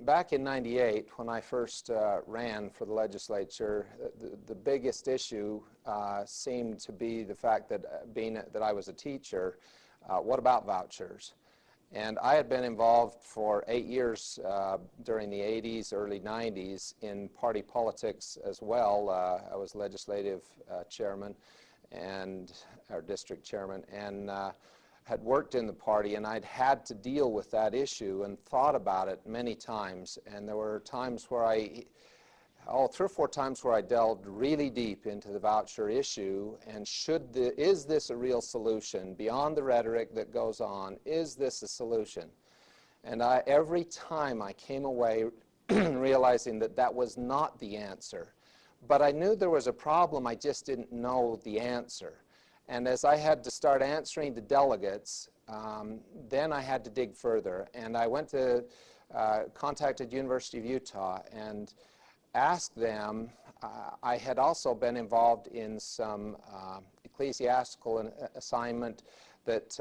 back in '98, when I first ran for the legislature, the biggest issue seemed to be the fact that being that I was a teacher, what about vouchers? And I had been involved for 8 years during the '80s, early '90s in party politics as well. I was legislative chairman and our district chairman, and had worked in the party, and I'd had to deal with that issue and thought about it many times. And there were times where 3 or 4 times where I delved really deep into the voucher issue, and is this a real solution? Beyond the rhetoric that goes on, is this a solution? And every time I came away realizing that that was not the answer. But I knew there was a problem, I just didn't know the answer. And as I had to start answering the delegates, then I had to dig further. And I went to, contacted University of Utah and asked them. I had also been involved in some ecclesiastical assignment that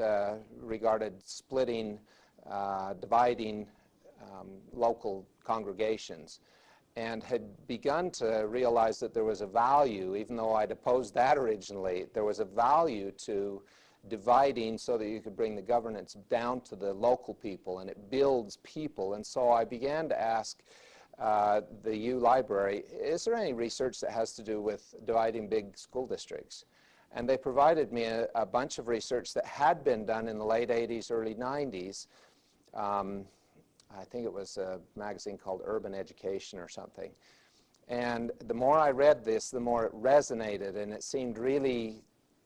regarded splitting, dividing local congregations, and had begun to realize that there was a value, even though I'd opposed that originally, there was a value to dividing so that you could bring the governance down to the local people, and it builds people. And so I began to ask the U Library, is there any research that has to do with dividing big school districts? And they provided me a bunch of research that had been done in the late '80s, early '90s. I think it was a magazine called Urban Education or something. And the more I read this, the more it resonated, and it seemed really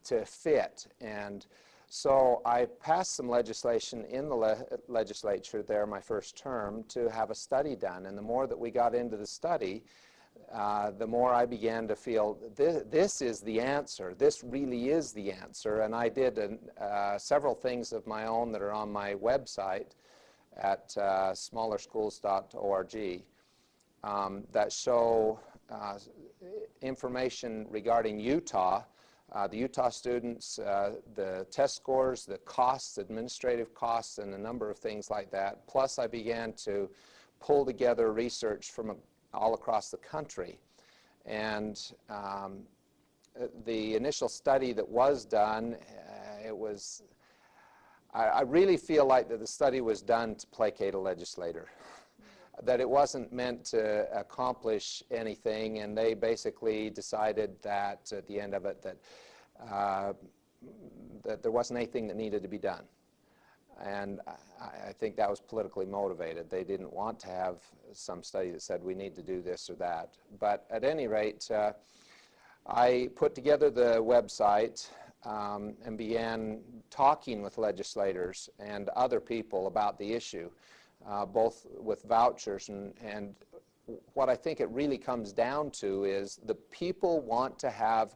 to fit. And so I passed some legislation in the legislature there my first term to have a study done. And the more that we got into the study, the more I began to feel this is the answer. This really is the answer. And I did several things of my own that are on my website at smallerschools.org that show information regarding Utah, the Utah students, the test scores, the costs, administrative costs, and a number of things like that. Plus, I began to pull together research from all across the country. And the initial study that was done, I really feel like that the study was done to placate a legislator, that it wasn't meant to accomplish anything, and they basically decided that at the end of it that there wasn't anything that needed to be done. And I think that was politically motivated. They didn't want to have some study that said we need to do this or that. But at any rate, I put together the website and began talking with legislators and other people about the issue, both with vouchers and what I think it really comes down to is the people want to have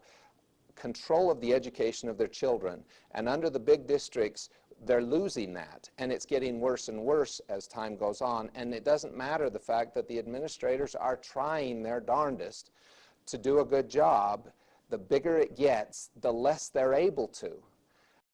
control of the education of their children, and under the big districts they're losing that, and it's getting worse and worse as time goes on. And it doesn't matter the fact that the administrators are trying their darndest to do a good job. The bigger it gets, the less they're able to.